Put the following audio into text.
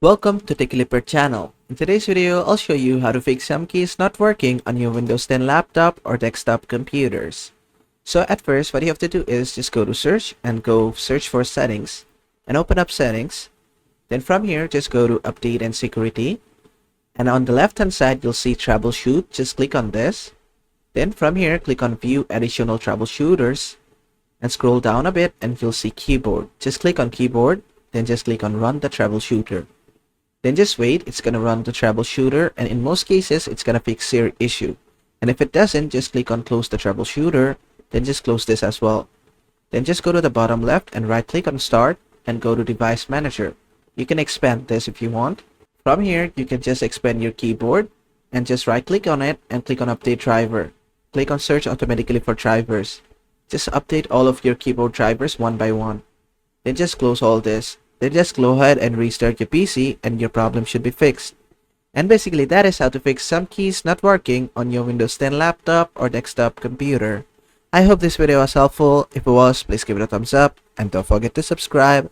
Welcome to TechClipper channel. In today's video, I'll show you how to fix some keys not working on your Windows 10 laptop or desktop computers. So at first, what you have to do is just go to search and go search for settings and open up settings. Then from here, just go to update and security. And on the left hand side, you'll see troubleshoot. Just click on this. Then from here, click on view additional troubleshooters and scroll down a bit and you'll see keyboard. Just click on keyboard. Then just click on run the troubleshooter. Then just wait, it's gonna run the troubleshooter, and in most cases it's gonna fix your issue. And if it doesn't, just click on close the troubleshooter, then just close this as well. Then just go to the bottom left and right click on start and go to device manager. You can expand this if you want. From here you can just expand your keyboard and just right click on it and click on update driver. Click on search automatically for drivers. Just update all of your keyboard drivers one by one. Then just close all this. Then just go ahead and restart your PC and your problem should be fixed. And basically that is how to fix some keys not working on your Windows 10 laptop or desktop computer. I hope this video was helpful. If it was, please give it a thumbs up and don't forget to subscribe.